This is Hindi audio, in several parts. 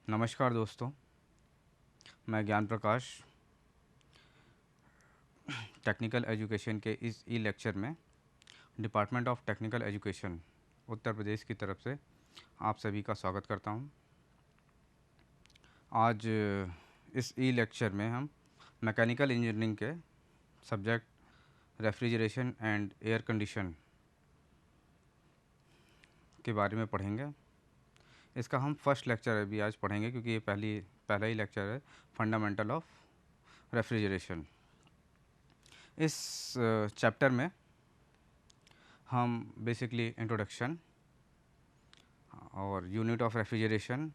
नमस्कार दोस्तों, मैं ज्ञान प्रकाश टेक्निकल एजुकेशन के इस ई लेक्चर में department of technical education Uttar Pradesh की तरफ से आप सभी का स्वागत करता हूं। आज इस ई लेक्चर में हम मैकेनिकल इंजीनियरिंग के subject refrigeration and air condition के बारे में पढ़ेंगे। इसका हम फर्स्ट लेक्चर अभी आज पढ़ेंगे क्योंकि ये पहला ही लेक्चर है, फंडामेंटल ऑफ रेफ्रिजरेशन। इस चैप्टर में हम बेसिकली इंट्रोडक्शन और unit of refrigeration,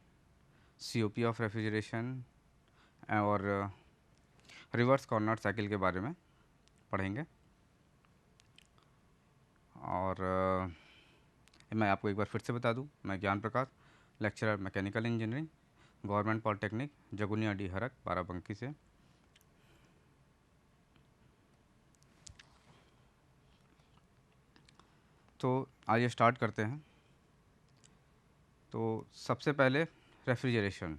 COP of refrigeration और रिवर्स कॉर्नर साइकिल के बारे में पढ़ेंगे। और मैं आपको एक बार फिर से बता दूं, मैं Gyan Prakash, lecturer mechanical engineering, government polytechnic जगुनिया डी हरक, बाराबंकी से। तो आइए स्टार्ट करते हैं। तो सबसे पहले refrigeration.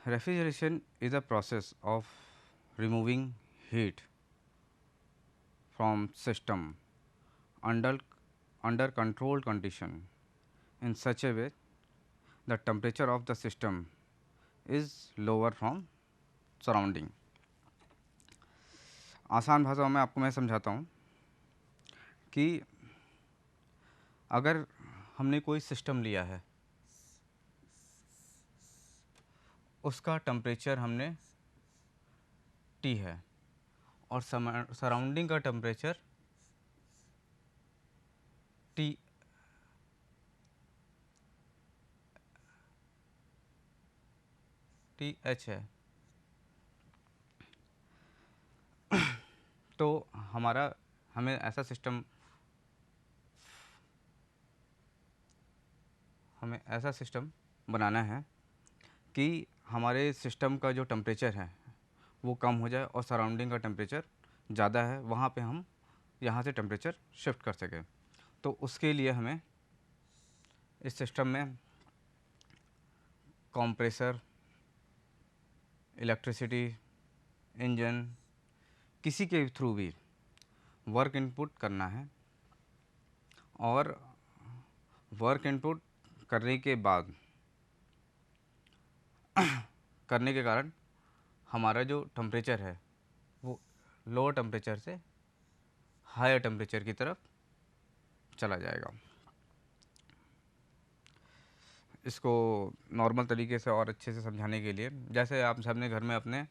Refrigeration is a process of removing heat from system under under controlled condition in such a way the temperature of the system is lower from surrounding. आसान भाषा में आपको मैं समझाता हूँ कि अगर हमने कोई सिस्टम लिया है, उसका टेम्परेचर हमने T है और सराउंडिंग का टेम्परेचर T TH है, तो हमें ऐसा सिस्टम बनाना है कि हमारे सिस्टम का जो टेम्परेचर है वो कम हो जाए और सराउंडिंग का टेम्परेचर ज़्यादा है, वहाँ पे हम यहाँ से टेम्परेचर शिफ्ट कर सकें। तो उसके लिए हमें इस सिस्टम में कंप्रेसर, इलेक्ट्रिसिटी, इंजन, किसी के थ्रू भी वर्क इनपुट करना है और वर्क इनपुट करने के बाद करने के कारण हमारा जो टेम्परेचर है वो लोअर टेम्परेचर से हायर टेम्परेचर की तरफ चला जाएगा। इसको नॉर्मल तरीके से और अच्छे से समझाने के लिए, जैसे आप सबने घर में अपने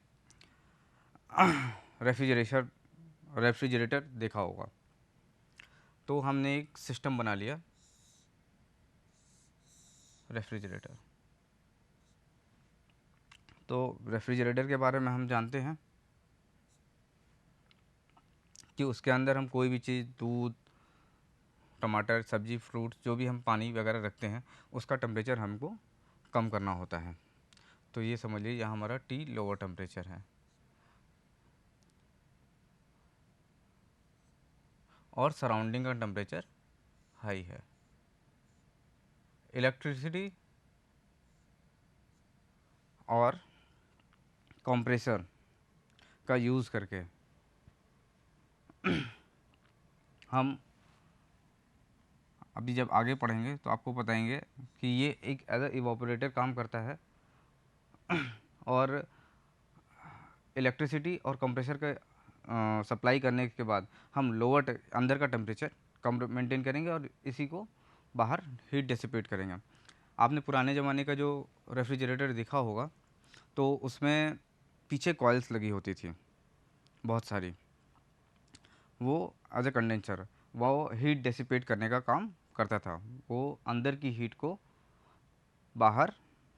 रेफ्रिजरेटर देखा होगा, तो हमने एक सिस्टम बना लिया रेफ्रिजरेटर। तो रेफ्रिजरेटर के बारे में हम जानते हैं कि उसके अंदर हम कोई भी चीज़, दूध, टमाटर, सब्जी, फ्रूट, जो भी हम पानी वगैरह रखते हैं, उसका टेम्परेचर हमको कम करना होता है। तो ये समझ लीजिए यहाँ हमारा T लोअर टेम्परेचर है और सराउंडिंग का टेम्परेचर हाई है। इलेक्ट्रिसिटी और कंप्रेसर का यूज़ करके हम अभी जब आगे पढ़ेंगे तो आपको बताएंगे कि ये एक एज अ इवापोरेटर काम करता है और इलेक्ट्रिसिटी और कंप्रेसर का सप्लाई करने के बाद हम अंदर का टेम्परेचर कम मेंटेन करेंगे और इसी को बाहर हीट डिसिपेट करेंगे। आपने पुराने ज़माने का जो रेफ्रिजरेटर देखा होगा, तो उसमें पीछे कॉइल्स लगी होती थी बहुत सारी, वो एज अ कंडेंसर वो हीट डिसिपेट करने का काम करता था, वो अंदर की हीट को बाहर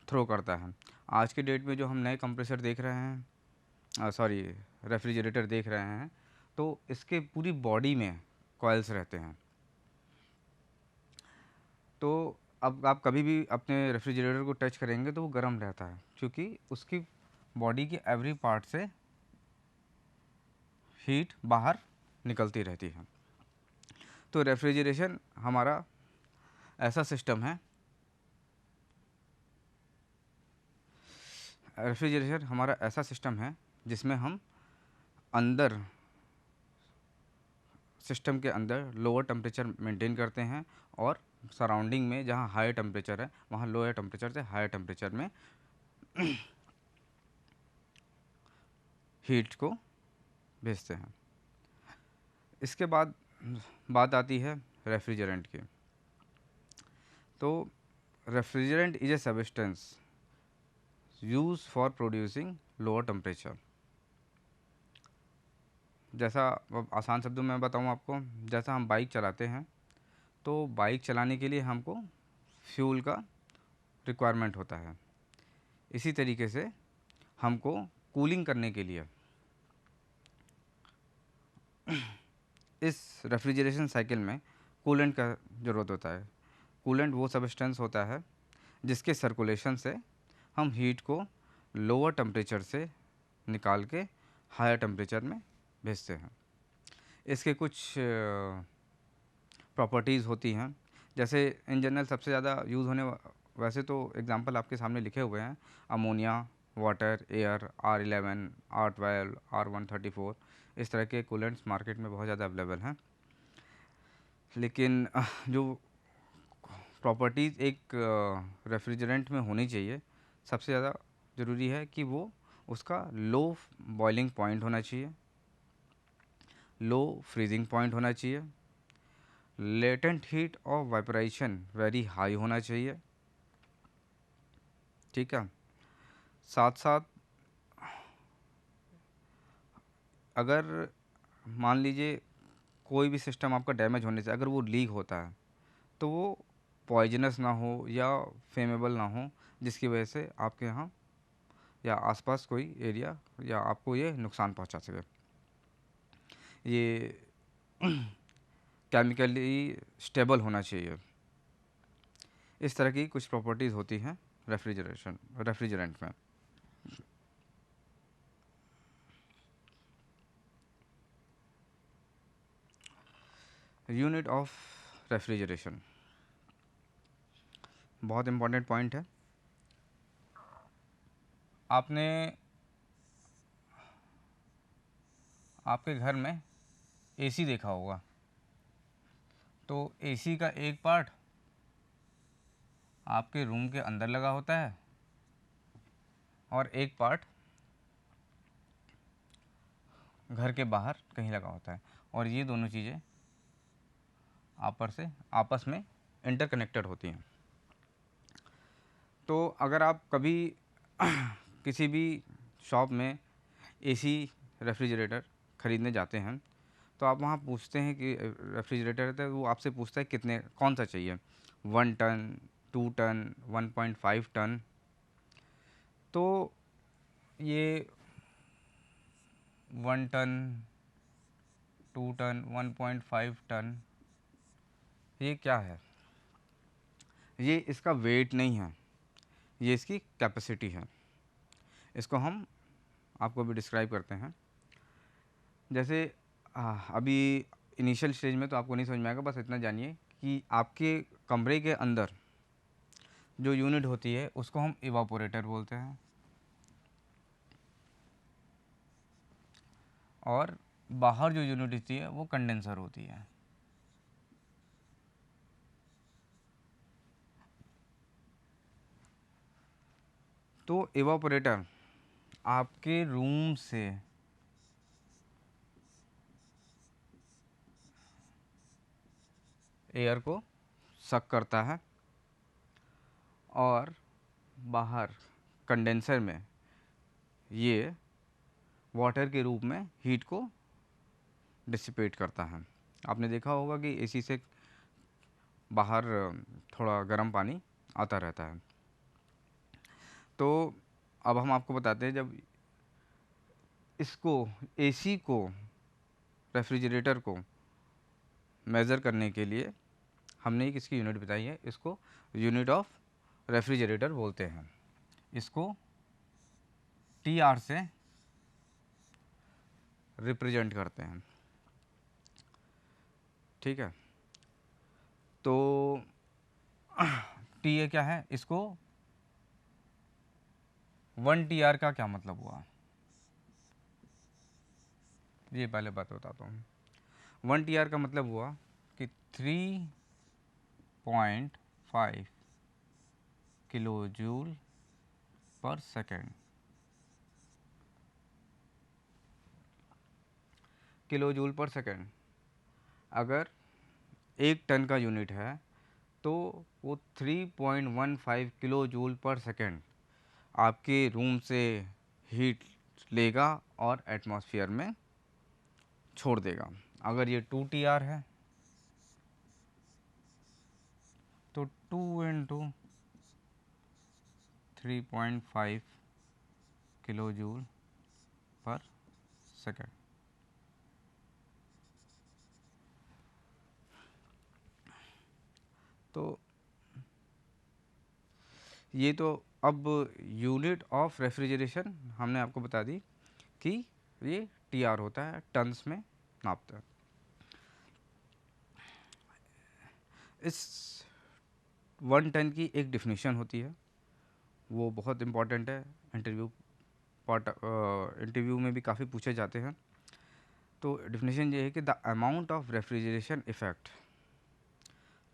थ्रो करता है। आज के डेट में जो हम नए कंप्रेसर देख रहे हैं, सॉरी रेफ्रिजरेटर देख रहे हैं, तो इसके पूरी बॉडी में कॉइल्स रहते हैं। तो अब आप कभी भी अपने रेफ्रिजरेटर को टच करेंगे तो वो गर्म रहता है, क्योंकि उसकी बॉडी के एवरी पार्ट से हीट बाहर निकलती रहती है। तो रेफ्रिजरेशन हमारा ऐसा सिस्टम है रेफ्रिजरेटर हमारा ऐसा सिस्टम है जिसमें हम अंदर सिस्टम के अंदर लोअर टेम्परेचर मेंटेन करते हैं और सराउंडिंग में जहाँ हाई टेम्परेचर है वहाँ लोअर टेम्परेचर से हाई टेम्परेचर में हीट को भेजते हैं। इसके बाद बात आती है रेफ्रिजरेंट की। तो refrigerant is a substance use for producing lower temperature. जैसा अब आसान शब्दों में बताऊं आपको, जैसा हम बाइक चलाते हैं तो बाइक चलाने के लिए हमको फ्यूल का रिक्वायरमेंट होता है। इसी तरीके से हमको कूलिंग करने के लिए इस रेफ्रिजरेशन साइकिल में कूलेंट का ज़रूरत होता है। कूलेंट वो सब्सटेंस होता है जिसके सर्कुलेशन से हम हीट को लोअर टेम्परेचर से निकाल के हायर टेम्परेचर में भेजते हैं। इसके कुछ प्रॉपर्टीज़ होती हैं, जैसे इन जनरल सबसे ज़्यादा यूज़ होने वैसे तो एग्जांपल आपके सामने लिखे हुए हैं, ammonia, water, air, R11, R12, R134, इस तरह के कूलेंट्स मार्केट में बहुत ज़्यादा अवेलेबल हैं। लेकिन जो प्रॉपर्टीज़ एक रेफ्रिजरेंट में होनी चाहिए, सबसे ज़्यादा ज़रूरी है कि वो उसका लो बॉइलिंग पॉइंट होना चाहिए, लो फ्रीजिंग पॉइंट होना चाहिए, लेटेंट हीट और वाइब्रेशन वेरी हाई होना चाहिए। ठीक है। साथ साथ अगर मान लीजिए कोई भी सिस्टम आपका डैमेज होने से अगर वो लीक होता है तो वो पॉइजनस ना हो या फेमेबल ना हो, जिसकी वजह से आपके यहाँ या आसपास कोई एरिया या आपको ये नुकसान पहुंचा सके। ये केमिकली स्टेबल होना चाहिए। इस तरह की कुछ प्रॉपर्टीज़ होती हैं रेफ्रिजरेंट में। यूनिट ऑफ रेफ्रिजरेशन बहुत इम्पोर्टेंट पॉइंट है। आपने आपके घर में एसी देखा होगा, तो एसी का एक पार्ट आपके रूम के अंदर लगा होता है और एक पार्ट घर के बाहर कहीं लगा होता है, और ये दोनों चीज़ें आपस में इंटरकनेक्टेड होती हैं। तो अगर आप कभी किसी भी शॉप में एसी रेफ्रिजरेटर ख़रीदने जाते हैं तो आप वहाँ पूछते हैं कि रेफ्रिजरेटर है, तो वो आपसे पूछता है कितने कौन सा चाहिए, 1 टन, 2 टन, 1.5 टन। तो ये 1 टन, 2 टन, 1.5 टन, ये क्या है? ये इसका वेट नहीं है, ये इसकी कैपेसिटी है। इसको हम आपको भी डिस्क्राइब करते हैं। जैसे अभी इनिशियल स्टेज में तो आपको नहीं समझ में आएगा, बस इतना जानिए कि आपके कमरे के अंदर जो यूनिट होती है उसको हम इवापोरेटर बोलते हैं, और बाहर जो यूनिट होती है वो कंडेंसर होती है। तो इवापोरेटर आपके रूम से एयर को सक करता है और बाहर कंडेंसर में ये वाटर के रूप में हीट को डिसिपेट करता है। आपने देखा होगा कि एसी से बाहर थोड़ा गर्म पानी आता रहता है। तो अब हम आपको बताते हैं, जब इसको एसी को रेफ्रिजरेटर को मेज़र करने के लिए हमने एक इसकी यूनिट बताई है, इसको यूनिट ऑफ रेफ्रिजरेटर बोलते हैं। इसको टी आर से रिप्रेजेंट करते हैं। ठीक है। तो टी ए क्या है? इसको 1 TR का क्या मतलब हुआ, ये पहले बात बताता हूँ। 1 TR का मतलब हुआ कि 3.5 kilo joule per second. Kilo joule per second अगर 1 टन का यूनिट है तो वो 3.15 किलो जूल पर सेकेंड आपके रूम से हीट लेगा और एटमॉस्फेयर में छोड़ देगा। अगर ये 2 TR है तो 2 × 3.5 किलो जूल पर सेकेंड। तो ये तो अब यूनिट ऑफ रेफ्रिजरेशन हमने आपको बता दी कि ये TR होता है, टन्स में नापता है। इस 1 टन की एक डिफिनीशन होती है, वो बहुत इम्पॉर्टेंट है, इंटरव्यू में भी काफ़ी पूछे जाते हैं। तो डिफिनीशन ये है कि the amount of refrigeration effect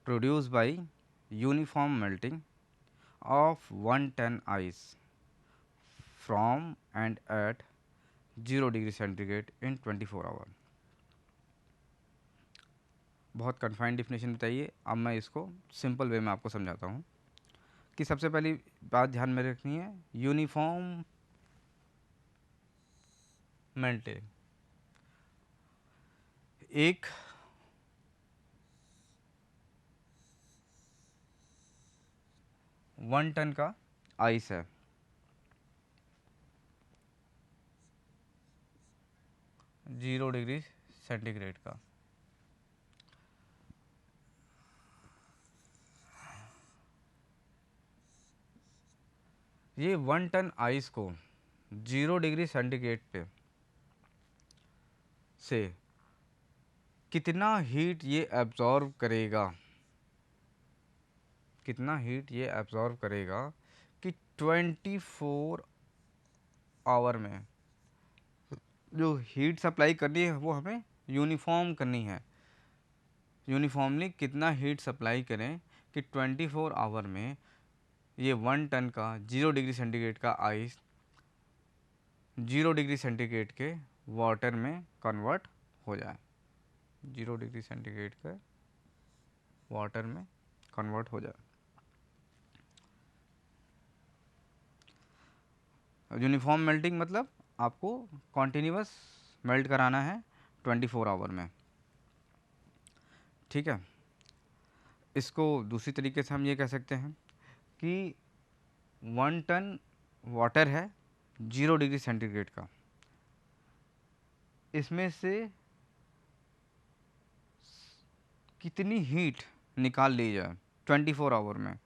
produce by uniform melting of 1 ton ice from and at 0 degree centigrade in 24 hour. बहुत कन्फाइंड डिफिनेशन बताइए। अब मैं इसको सिंपल वे में आपको समझाता हूँ कि सबसे पहली बात ध्यान में रखनी है, यूनिफॉर्म मेल्टिंग। एक 1 टन का आइस है, 0 डिग्री सेंटीग्रेड का। ये 1 टन आइस को 0 डिग्री सेंटीग्रेड पे से कितना हीट ये एब्जॉर्व करेगा, कितना हीट ये एब्जॉर्व करेगा कि 24 आवर में जो हीट सप्लाई करनी है वो हमें यूनिफॉर्म करनी है। यूनिफॉर्मली कितना हीट सप्लाई करें कि 24 आवर में ये 1 टन का 0 डिग्री सेंटीग्रेड का आइस 0 डिग्री सेंटीग्रेड के वाटर में कन्वर्ट हो जाए, 0 डिग्री सेंटीग्रेड के वाटर में कन्वर्ट हो जाए। यूनिफॉर्म मेल्टिंग मतलब आपको कॉन्टिन्यूस मेल्ट कराना है 24 आवर में, ठीक है। इसको दूसरी तरीके से हम ये कह सकते हैं कि 1 टन वाटर है 0 डिग्री सेंटीग्रेड का, इसमें से कितनी हीट निकाल ली जाए 24 आवर में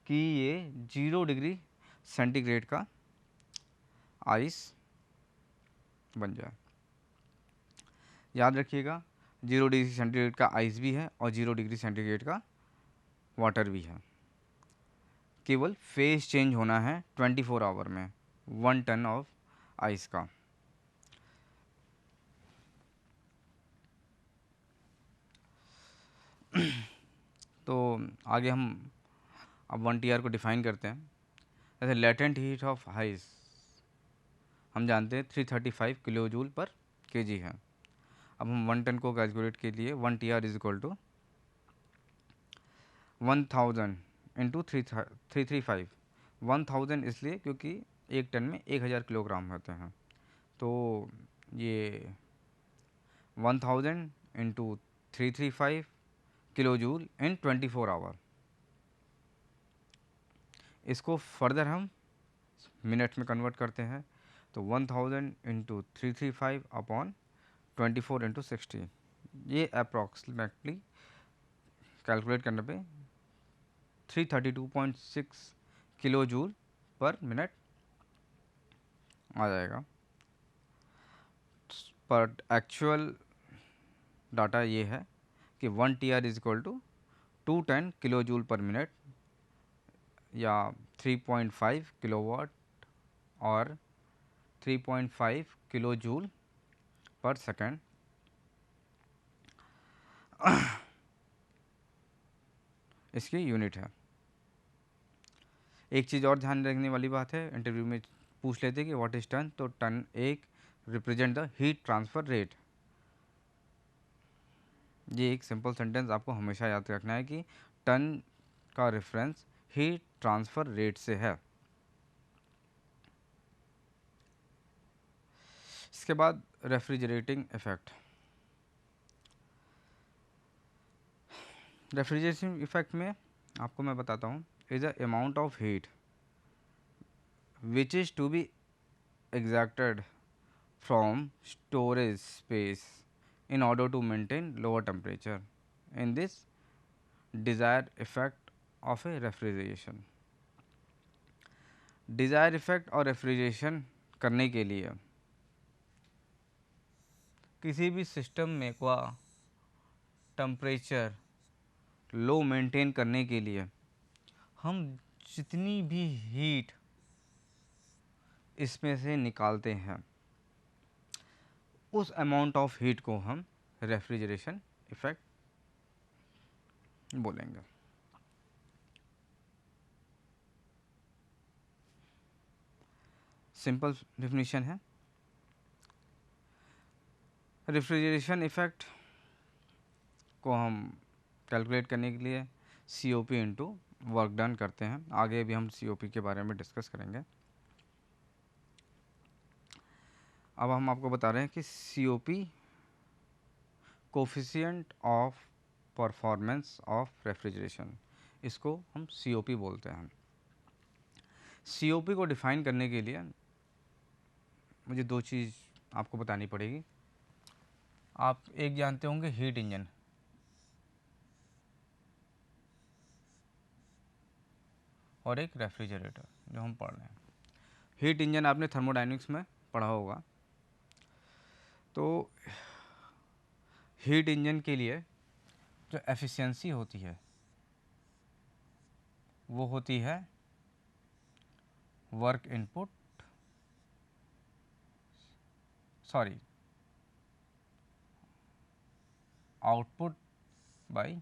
कि ये 0 डिग्री सेंटीग्रेड का आइस बन जाए। याद रखिएगा, 0 डिग्री सेंटीग्रेड का आइस भी है और 0 डिग्री सेंटीग्रेड का वाटर भी है। केवल फेज चेंज होना है 24 आवर में 1 टन ऑफ आइस का। तो आगे हम अब 1 TR को डिफाइन करते हैं। जैसे लेटेंट हीट ऑफ आइस हम जानते हैं 335 किलो जूल पर केजी है। अब हम 1 टन को कैलकुलेट के लिए 1 TR is equal to 1000 into 335। 1000 इसलिए क्योंकि 1 टन में 1000 किलोग्राम होते हैं, तो ये 1000 into 335 kilo joule in 24 hour. इसको फर्दर हम मिनट में कन्वर्ट करते हैं, तो 1000 इंटू 335 अपॉन 24 इंटू 60, ये अप्रॉक्सीमेटली कैलकुलेट करने पे 332.6 किलो जूल पर मिनट आ जाएगा। पर एक्चुअल डाटा ये है कि 1 TR is equal to 210 kilo joule per minute या 3.5 किलोवाट और 3.5 किलो जूल पर सेकेंड इसकी यूनिट है। एक चीज़ और ध्यान रखने वाली बात है, इंटरव्यू में पूछ लेते कि व्हाट इज़ टन, तो टन एक represent the heat transfer rate. ये एक सिंपल सेंटेंस आपको हमेशा याद रखना है कि टन का रेफरेंस हीट ट्रांसफ़र रेट से है। इसके बाद रेफ्रिजरेटिंग इफेक्ट। रेफ्रिजरेशन इफेक्ट में आपको मैं बताता हूँ, is a amount of heat which is to be extracted from storage space in order to maintain lower temperature. In this desired effect of a refrigeration, desired effect और रेफ्रिजरेशन करने के लिए किसी भी सिस्टम में का टेम्परेचर लो मेंटेन करने के लिए हम जितनी भी हीट इसमें से निकालते हैं उस अमाउंट ऑफ हीट को हम रेफ्रिजरेशन इफेक्ट बोलेंगे। सिंपल डेफिनेशन है। रेफ्रिजरेशन इफेक्ट को हम कैलकुलेट करने के लिए COP इंटू वर्क डन करते हैं। आगे भी हम COP के बारे में डिस्कस करेंगे। अब हम आपको बता रहे हैं कि COP coefficient of performance of refrigeration, इसको हम COP बोलते हैं। COP को डिफाइन करने के लिए मुझे दो चीज़ आपको बतानी पड़ेगी। आप एक जानते होंगे हीट इंजन, और एक रेफ्रिजरेटर जो हम पढ़ रहे हैं। हीट इंजन आपने थर्मोडायनेमिक्स में पढ़ा होगा। तो हीट इंजन के लिए जो एफिशिएंसी होती है वो होती है work input, sorry output by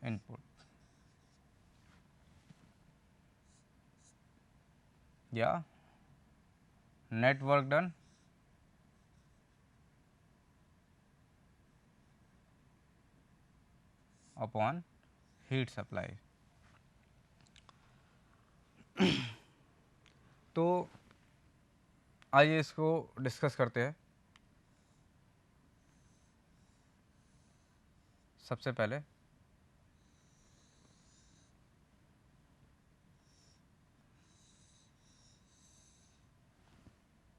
input, या net work done upon heat supply. तो आइए इसको डिस्कस करते हैं। सबसे पहले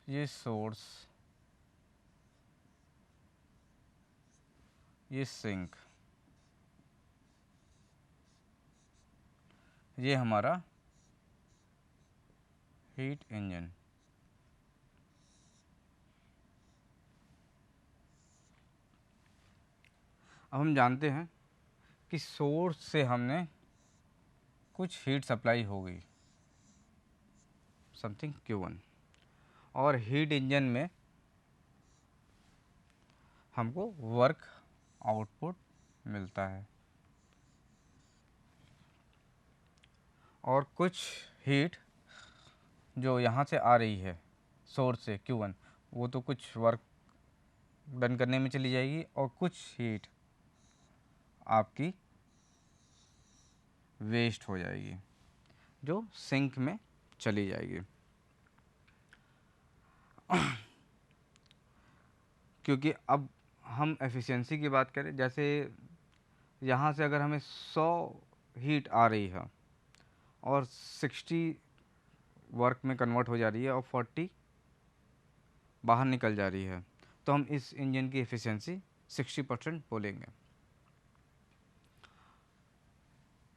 ये सोर्स, ये सिंक, ये हमारा हीट इंजन। अब हम जानते हैं कि सोर्स से हमने कुछ हीट सप्लाई हो गई, समथिंग Q1, और हीट इंजन में हमको वर्क आउटपुट मिलता है, और कुछ हीट जो यहाँ से आ रही है सोर्स से Q1, वो तो कुछ वर्क डन करने में चली जाएगी, और कुछ हीट आपकी वेस्ट हो जाएगी जो सिंक में चली जाएगी। क्योंकि अब हम एफिशिएंसी की बात करें, जैसे यहाँ से अगर हमें 100 हीट आ रही है और 60 वर्क में कन्वर्ट हो जा रही है और 40 बाहर निकल जा रही है, तो हम इस इंजन की एफिशिएंसी 60% बोलेंगे।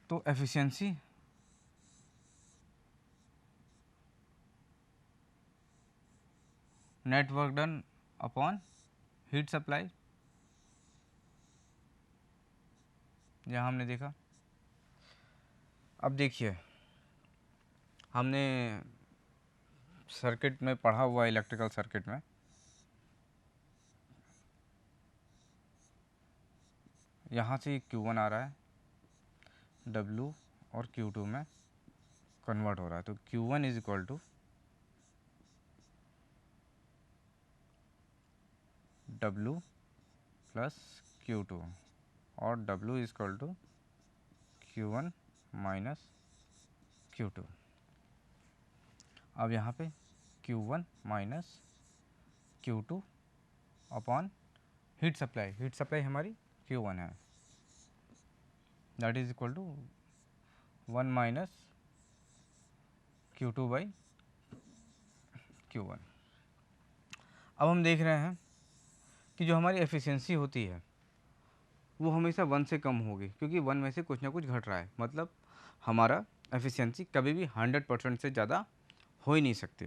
तो efficiency net work done upon heat supply, यहाँ हमने देखा। अब देखिए, हमने सर्किट में पढ़ा हुआ, इलेक्ट्रिकल सर्किट में यहाँ से Q1 आ रहा है, W और Q2 में कन्वर्ट हो रहा है, तो Q1 is equal to W plus Q2 और W is equal to Q1 minus Q2। अब यहाँ पे Q1 minus Q2 upon heat supply हमारी Q1 है, that is equal to 1 minus Q2 by Q1। अब हम देख रहे हैं कि जो हमारी एफिशिएंसी होती है वो हमेशा 1 से कम होगी, क्योंकि 1 में से कुछ ना कुछ घट रहा है, मतलब हमारा एफिशिएंसी कभी भी 100% से ज़्यादा हो ही नहीं सकती।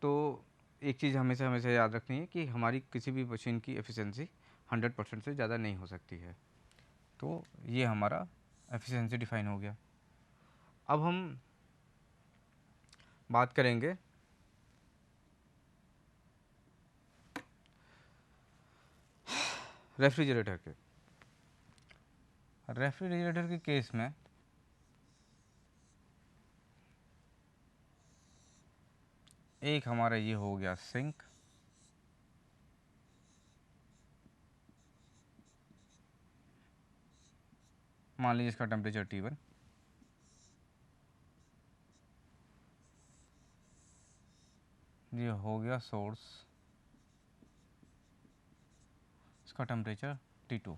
तो एक चीज़ हमेशा हमेशा याद रखनी है कि हमारी किसी भी मशीन की एफिशिएंसी 100% से ज़्यादा नहीं हो सकती है। तो ये हमारा एफिशिएंसी डिफाइन हो गया। अब हम बात करेंगे रेफ्रिजरेटर के केस में एक हमारा ये हो गया सिंक, मान लीजिए इसका टेम्परेचर T1, ये हो गया सोर्स, इसका टेम्परेचर T2।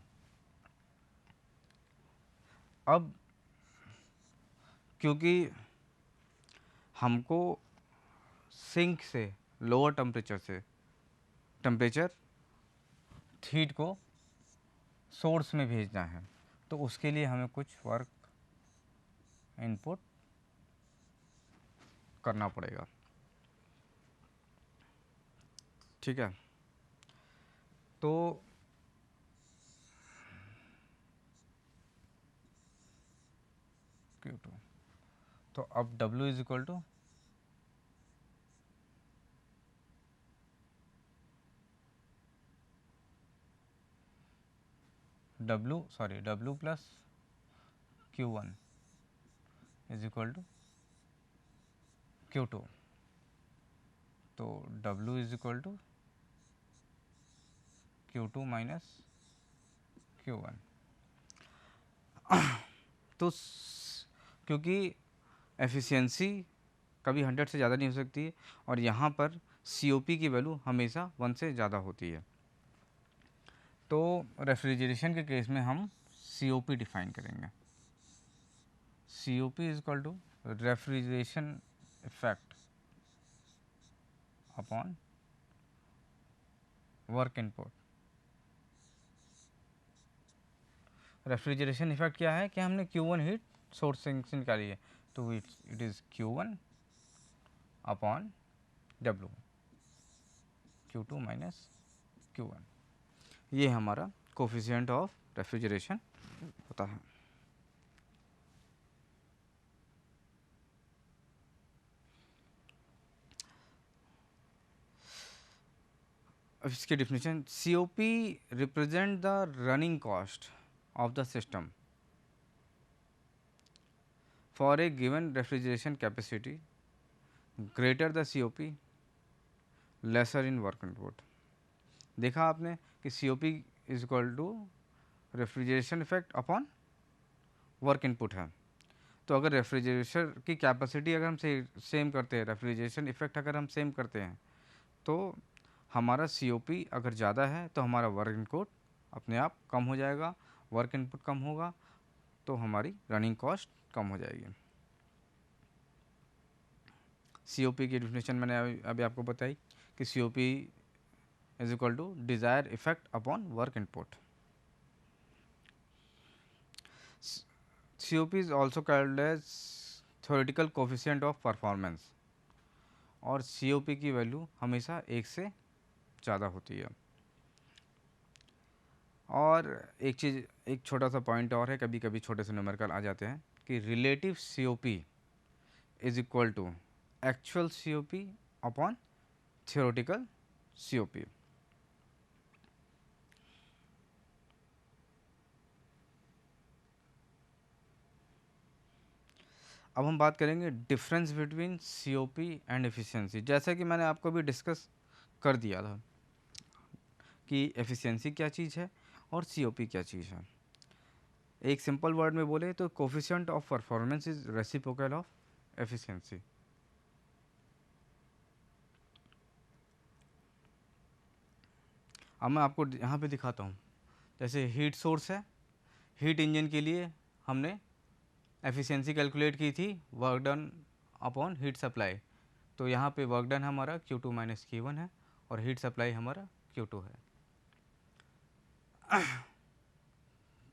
अब क्योंकि हमको सिंक से लोअर टेम्परेचर हीट को सोर्स में भेजना है, तो उसके लिए हमें कुछ वर्क इनपुट करना पड़ेगा, ठीक है। तो Q2, तो अब W is equal to W plus Q1 is equal to Q2, तो W is equal to Q2 minus Q1। तो क्योंकि एफिशिएंसी कभी 100 से ज़्यादा नहीं हो सकती है, और यहाँ पर COP की वैल्यू हमेशा 1 से ज़्यादा होती है। तो रेफ्रिजरेशन के केस में हम COP डिफाइन करेंगे। COP is equal to refrigeration effect upon work input. Refrigeration effect क्या है कि हमने Q1 हीट सोर्सिंग से निकाली है, तो it is Q1 upon W, Q2 minus Q1। ये हमारा कोफिशिएंट ऑफ रेफ्रिजरेशन होता है। अब इसकी definition, COP represent the running cost of the system for a given refrigeration capacity, greater the COP lesser in work input. देखा आपने कि COP is equal to refrigeration effect upon work input है। तो अगर रेफ्रिजरेशन की कैपेसिटी अगर हम सेम करते हैं, रेफ्रिजरेशन इफेक्ट अगर हम सेम करते हैं, तो हमारा COP अगर ज़्यादा है तो हमारा वर्क इनपुट अपने आप कम हो जाएगा, वर्क इनपुट कम होगा तो हमारी रनिंग कॉस्ट कम हो जाएगी। COP की डिफिनेशन मैंने अभी आपको बताई कि COP is equal to desire effect upon work input. COP is also called as theoretical coefficient of performance, और COP की वैल्यू हमेशा 1 से ज़्यादा होती है। और एक चीज़, एक छोटा सा पॉइंट और है, कभी कभी छोटे से न्यूमेरिकल आ जाते हैं कि relative COP is equal to actual COP upon theoretical COP। अब हम बात करेंगे difference between COP and efficiency. जैसा कि मैंने आपको भी डिस्कस कर दिया था कि एफिशिएंसी क्या चीज़ है और COP क्या चीज़ है। एक सिंपल वर्ड में बोले तो coefficient of performance is reciprocal of efficiency. अब मैं आपको यहाँ पे दिखाता हूँ, जैसे हीट सोर्स है, हीट इंजन के लिए हमने एफिशिएंसी कैलकुलेट की थी work done upon heat supply. तो यहाँ पे वर्क डन हमारा Q2 माइनस Q1 है और हीट सप्लाई हमारा Q2 है।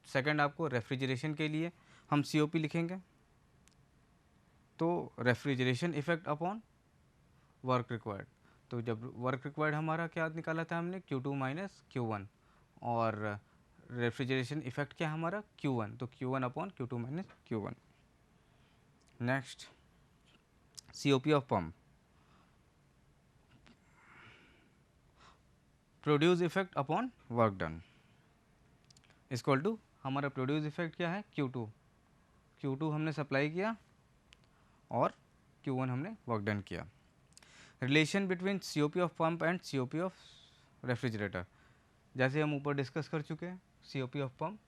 सेकंड, आपको रेफ्रिजरेशन के लिए हम COP लिखेंगे, तो refrigeration effect upon work required. तो जब वर्क रिक्वायर्ड हमारा क्या निकाला था हमने Q2 माइनस Q1, और रेफ्रिजरेशन इफेक्ट क्या हमारा Q1, तो Q1 upon Q2 minus Q1। Next, COP of pump, produce effect upon work done equal to हमारा प्रोड्यूस इफेक्ट क्या है Q2 हमने सप्लाई किया और Q1 हमने वर्क डन किया। Relation between COP of pump and COP of refrigerator, जैसे हम ऊपर डिस्कस कर चुके हैं, COP of pump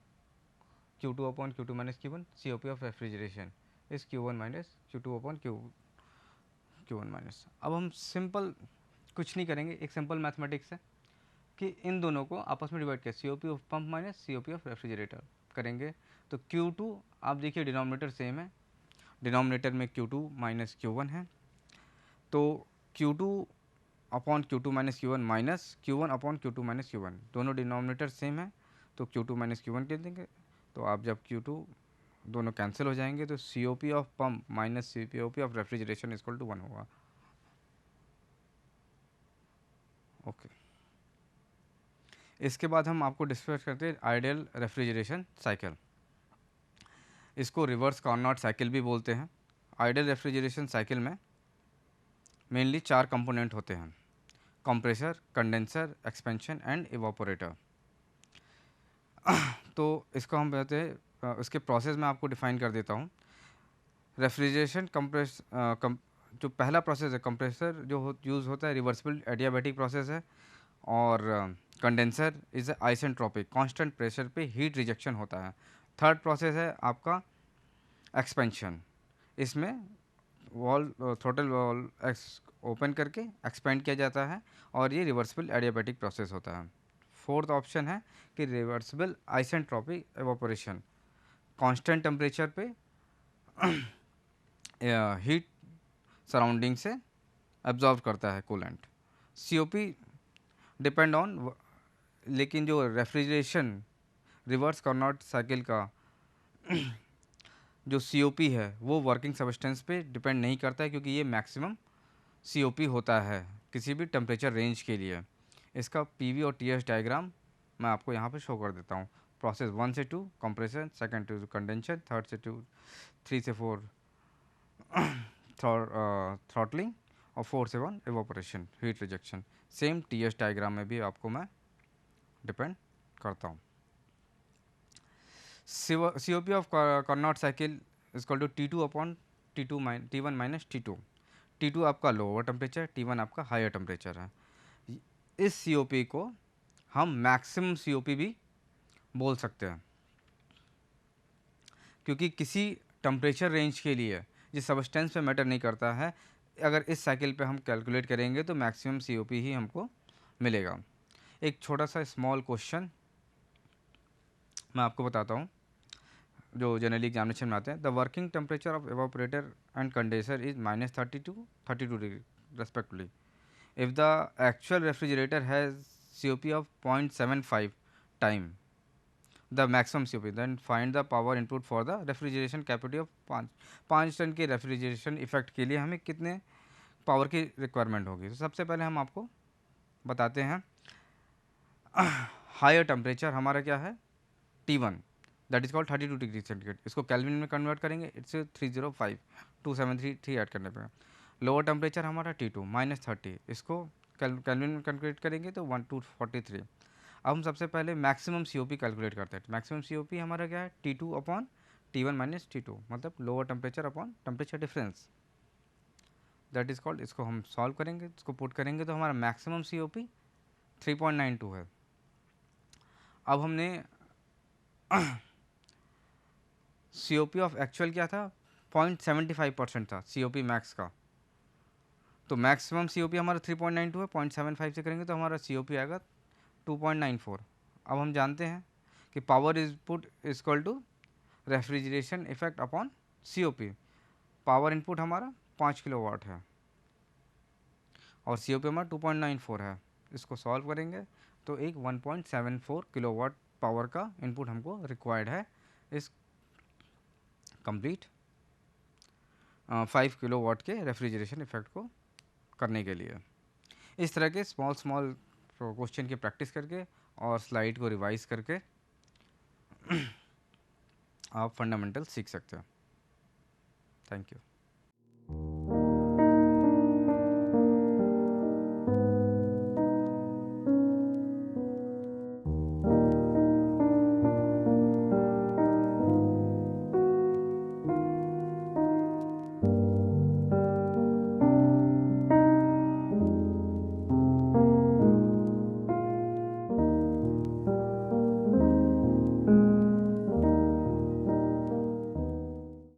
Q2 upon Q2 minus Q1, COP of refrigeration is Q1 minus Q2 upon Q1 minus. अब हम सिंपल कुछ नहीं करेंगे, एक सिंपल मैथमेटिक्स है कि इन दोनों को आपस में डिवाइड किया, COP of pump minus COP of refrigerator करेंगे। तो Q2 आप देखिए डिनोमिनेटर सेम है, डिनोमिनेटर में Q2 माइनस Q1 है, तो Q2 upon Q2 minus Q1 minus Q1 upon Q2 minus Q1, दोनों डिनोमिनेटर सेम है, तो Q2 माइनस Q1 कर देंगे। तो आप जब Q2 दोनों कैंसिल हो जाएंगे तो COP of pump minus COP of refrigeration equal to 1 होगा। ओके, इसके बाद हम आपको डिस्कस करते हैं आइडियल रेफ्रिजरेशन साइकिल। इसको रिवर्स कार्नोट साइकिल भी बोलते हैं। आइडियल रेफ्रिजरेशन साइकिल में मेनली 4 कंपोनेंट होते हैं, compressor, condenser, expansion and evaporator. तो इसको हम कहते हैं, इसके प्रोसेस में आपको डिफाइन कर देता हूँ। रेफ्रिजरेशन जो पहला प्रोसेस है कंप्रेसर, जो यूज़ होता है रिवर्सिबल एडियाबैटिक प्रोसेस है, और condenser is isentropic, constant pressure पे हीट रिजेक्शन होता है। थर्ड प्रोसेस है आपका एक्सपेंशन, इसमें वॉल थ्रोटल वॉल ओपन करके एक्सपेंड किया जाता है और ये रिवर्सिबल एडियाबैटिक प्रोसेस होता है। फोर्थ ऑप्शन है कि reversible isentropic evaporation, constant temperature पे हीट सराउंडिंग से एब्जॉर्ब करता है कूलेंट। COP डिपेंड ऑन, लेकिन जो रेफ्रिजरेशन रिवर्स कार्नोट साइकिल का जो COP है वो वर्किंग सब्सटेंस पे डिपेंड नहीं करता है, क्योंकि ये मैक्सिमम COP होता है किसी भी टेम्परेचर रेंज के लिए। इसका PV और TS डायग्राम मैं आपको यहाँ पे शो कर देता हूँ। प्रोसेस 1 से 2 compression, second to condenser, third से 3 से 4 थ्रॉटलिंग और 4 से 1 evaporation heat rejection. Same TS diagram में भी आपको मैं डिपेंड करता हूँ। COP of Carnot cycle is equal to T2 upon T1 minus T2। T2 आपका लोअर टेम्परेचर, T1 आपका हायर टेम्परेचर है। इस COP को हम मैक्सिमम COP भी बोल सकते हैं, क्योंकि किसी टेम्परेचर रेंज के लिए जिस सब्सटेंस पे मैटर नहीं करता है, अगर इस साइकिल पे हम कैलकुलेट करेंगे तो मैक्सिमम COP ही हमको मिलेगा। एक छोटा सा स्मॉल क्वेश्चन मैं आपको बताता हूँ जो जनरली एग्जामिनेशन में आते हैं। The working temperature of evaporator and condenser is -32 degree respectively. If the actual refrigerator has COP of 0.75 time the maximum COP, then find the power input for the refrigeration capacity of 5 ton के रेफ्रिजरेशन इफेक्ट के लिए हमें कितने पावर की रिक्वायरमेंट होगी। तो सबसे पहले हम आपको बताते हैं हायर टेम्परेचर हमारा क्या है T1, that is called 32 degree centigrade. इसको केल्विन में कन्वर्ट करेंगे, इट्स 305 2733 ऐड करने पे। लोअर टेम्परेचर हमारा T2 -30, इसको केल्विन में कन्वर्ट करेंगे तो 1243। अब हम सबसे पहले मैक्सिमम COP कैलकुलेट करते हैं। मैक्सिमम COP हमारा क्या है, T2 upon T1 minus T2, मतलब lower temperature upon temperature difference, that is called. इसको हम सॉल्व करेंगे, इसको पुट करेंगे तो हमारा मैक्सिमम COP 3.92 है। अब हमने COP ऑफ एक्चुअल क्या था, 0.75% था COP मैक्स का, तो मैक्सिमम COP हमारा 3.92 है, 0.75 से करेंगे तो हमारा COP आएगा 2.94। अब हम जानते हैं कि power input is equal to refrigeration effect upon COP। Power input हमारा 5 किलोवाट है और COP हमारा 2.94 है। इसको सॉल्व करेंगे तो एक 1.74 किलोवाट पावर का इनपुट हमको रिक्वायर्ड है इस कंप्लीट 5 किलोवाट के रेफ्रिजरेशन इफेक्ट को करने के लिए। इस तरह के स्मॉल स्मॉल क्वेश्चन की प्रैक्टिस करके और स्लाइड को रिवाइज करके आप फंडामेंटल सीख सकते हैं। Thank you.